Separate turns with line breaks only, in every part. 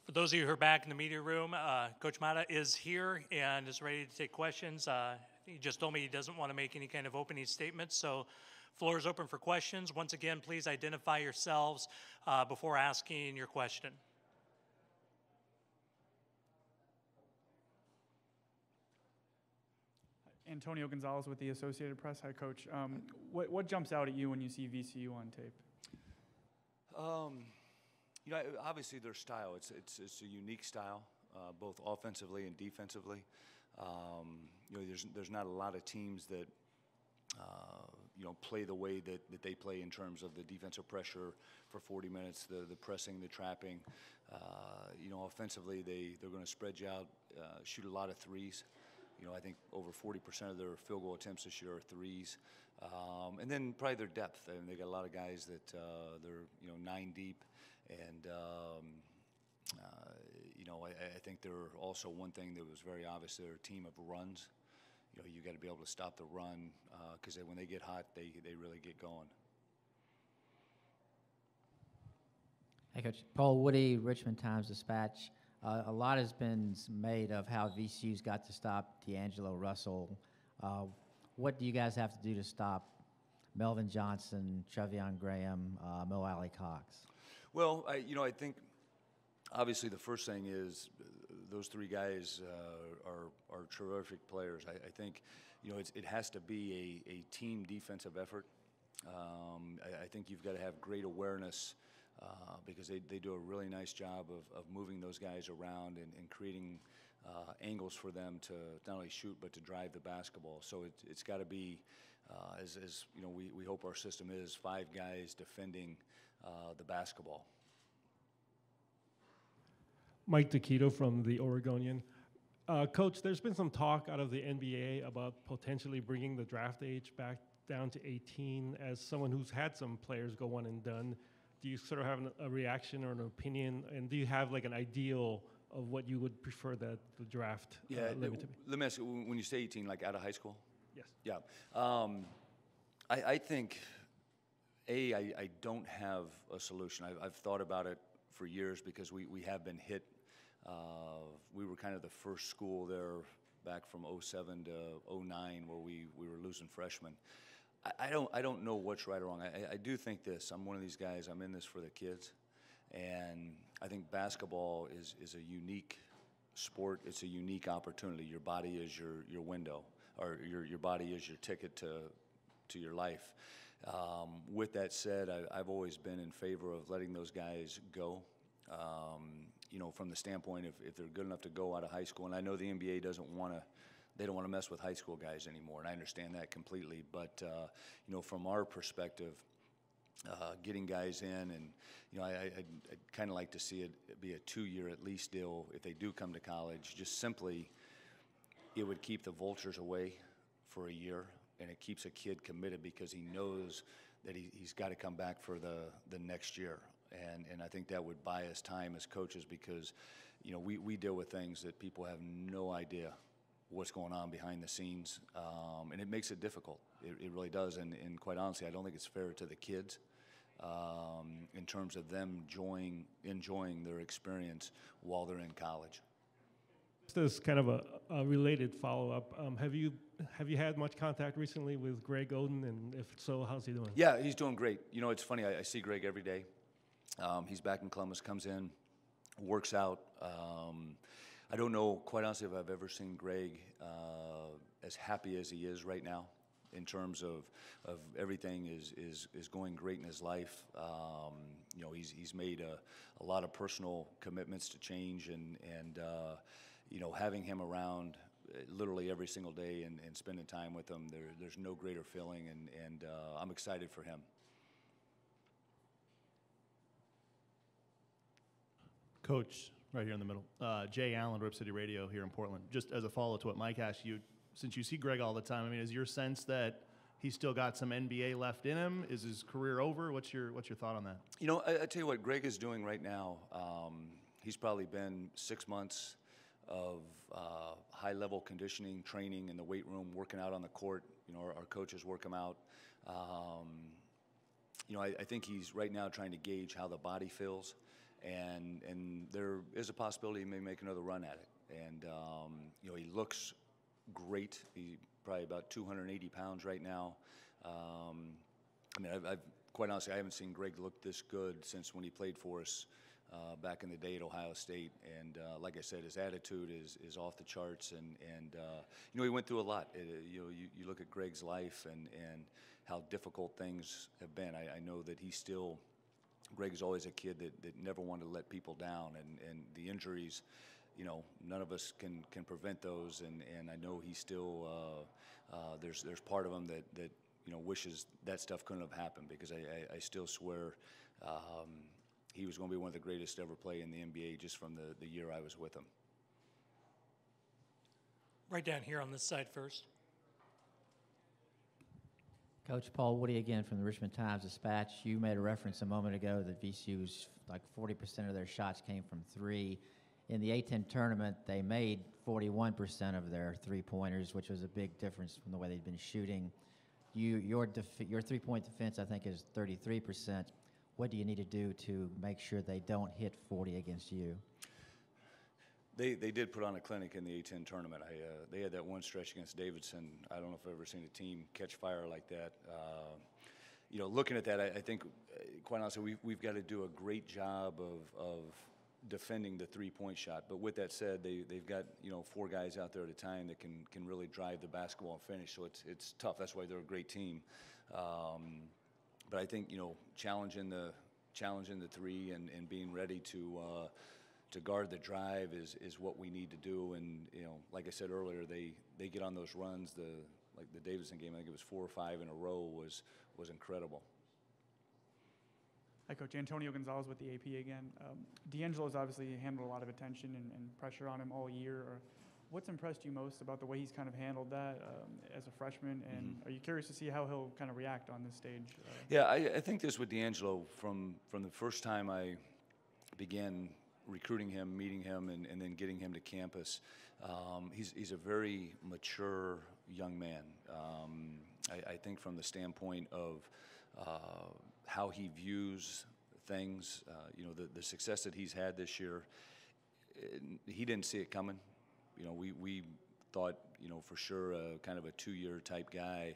For those of you who are back in the media room, Coach Matta is here and is ready to take questions. He just told me he doesn't want to make any kind of opening statements, so floor is open for questions. Once again, please identify yourselves before asking your question.
Antonio Gonzalez with the Associated Press. Hi, Coach. What jumps out at you when you see VCU on tape?
You know, obviously their style. It's a unique style, both offensively and defensively. You know, there's not a lot of teams that you know, play the way that they play in terms of the defensive pressure for 40 minutes, the pressing, the trapping. You know, offensively they're going to spread you out, shoot a lot of threes. You know, I think over 40% of their field goal attempts this year are threes. And then probably their depth. I mean, they got a lot of guys that they're, you know, 9 deep. And, you know, I think they're also one thing that was very obvious, they're a team of runs. You know, you got to be able to stop the run because when they get hot, they really get going.
Hey, Coach. Paul Woody, Richmond Times-Dispatch. A lot has been made of how VCU's got to stop DAngelo Russell. What do you guys have to do to stop Melvin Johnson, Trevion Graham, Mo Alley Cox?
Well, you know, I think obviously the first thing is those three guys are terrific players. I think, you know, it has to be a team defensive effort. I think you've got to have great awareness because they do a really nice job of moving those guys around and creating angles for them to not only shoot but to drive the basketball. So it's got to be, as you know, we hope our system is 5 guys defending the basketball.
Mike DeKito from the Oregonian. Coach, there's been some talk out of the NBA about potentially bringing the draft age back down to 18. As someone who's had some players go one and done, do you sort of have a reaction or an opinion? And do you have like an ideal of what you would prefer that the draft limit to be?
Let me ask you, when you say 18, like out of high school?
Yes.
Yeah. I think, I don't have a solution. I've thought about it for years because we have been hit. We were kind of the first school there back from 07 to 09 where we were losing freshmen. I don't know what's right or wrong. I do think this. I'm one of these guys. I'm in this for the kids, and I think basketball is a unique sport. It's a unique opportunity. Your body is your window, or your body is your ticket to your life. With that said, I've always been in favor of letting those guys go. You know, from the standpoint if they're good enough to go out of high school, and I know the NBA doesn't want to. They don't want to mess with high school guys anymore, and I understand that completely. But you know, from our perspective, getting guys in, and you know, I'd kind of like to see it be a 2-year at least deal if they do come to college. Just simply, it would keep the vultures away for a year, and it keeps a kid committed because he knows that he's got to come back for the next year. And I think that would buy us time as coaches because, you know, we deal with things that people have no idea what's going on behind the scenes, and it makes it difficult. It really does, and quite honestly, I don't think it's fair to the kids in terms of them enjoying their experience while they're in college.
Just as kind of a related follow-up, have you had much contact recently with Greg Oden, and if so, how's he doing?
Yeah, he's doing great. You know, it's funny, I see Greg every day. He's back in Columbus, comes in, works out. I don't know, quite honestly, if I've ever seen Greg as happy as he is right now in terms of everything is going great in his life. You know, he's made a lot of personal commitments to change, and you know, having him around literally every single day and spending time with him, there's no greater feeling, and I'm excited for him.
Coach, right here in the middle. Jay Allen, Rip City Radio here in Portland. Just as a follow-up to what Mike asked you, since you see Greg all the time, I mean, is your sense that he's still got some NBA left in him? Is his career over? What's your thought on that?
You know, I tell you what Greg is doing right now. He's probably been 6 months of high-level conditioning, training in the weight room, working out on the court. You know, our coaches work him out. You know, I think he's right now trying to gauge how the body feels. and there is a possibility he may make another run at it. And you know, he looks great. He's probably about 280 pounds right now. I mean, I've quite honestly, I haven't seen Greg look this good since when he played for us back in the day at Ohio State. And like I said, his attitude is off the charts. And you know, he went through a lot. You know, you look at Greg's life and how difficult things have been. I know that he still, Greg is always a kid that never wanted to let people down. And the injuries, you know, none of us can prevent those. And I know he still, there's part of him that you know, wishes that stuff couldn't have happened, because I still swear he was going to be one of the greatest to ever play in the NBA just from the year I was with him.
Right down here on this side first.
Coach Paul Woody again from the Richmond Times-Dispatch. You made a reference a moment ago that VCU's like 40% of their shots came from three. In the A-10 tournament, they made 41% of their three-pointers, which was a big difference from the way they'd been shooting. Your three-point defense, I think, is 33%. What do you need to do to make sure they don't hit 40 against you?
They did put on a clinic in the A-10 tournament. They had that one stretch against Davidson. I don't know if I've ever seen a team catch fire like that. You know, looking at that, I think, quite honestly, we've got to do a great job of defending the three-point shot. But with that said, they've got, you know, four guys out there at a time that can really drive the basketball and finish. So it's tough. That's why they're a great team. But I think, you know, challenging the three and being ready to guard the drive is what we need to do. And, you know, like I said earlier, they get on those runs. Like the Davidson game, I think it was 4 or 5 in a row, was incredible.
Hi, Coach. Antonio Gonzalez with the AP again. DAngelo's obviously handled a lot of attention and pressure on him all year. What's impressed you most about the way he's kind of handled that as a freshman? And are you curious to see how he'll kind of react on this stage?
Yeah, I think this with DAngelo from the first time I began recruiting him, meeting him, and then getting him to campus. He's a very mature young man. I think from the standpoint of how he views things, you know, the success that he's had this year, he didn't see it coming. You know, we thought, you know, for sure kind of a 2-year type guy,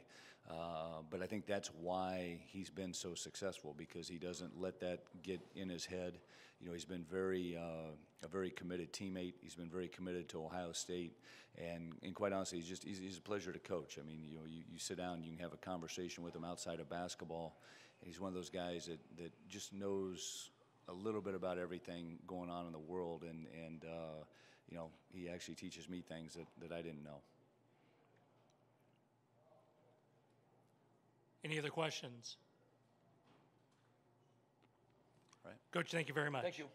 but I think that's why he's been so successful, because he doesn't let that get in his head. You know, he's been a very committed teammate. He's been very committed to Ohio State, and quite honestly, he's a pleasure to coach. I mean, you know, you sit down, you can have a conversation with him outside of basketball. He's one of those guys that just knows a little bit about everything going on in the world, and you know, he actually teaches me things that I didn't know.
Any other questions?
Right.
Coach, thank you very much.
Thank you.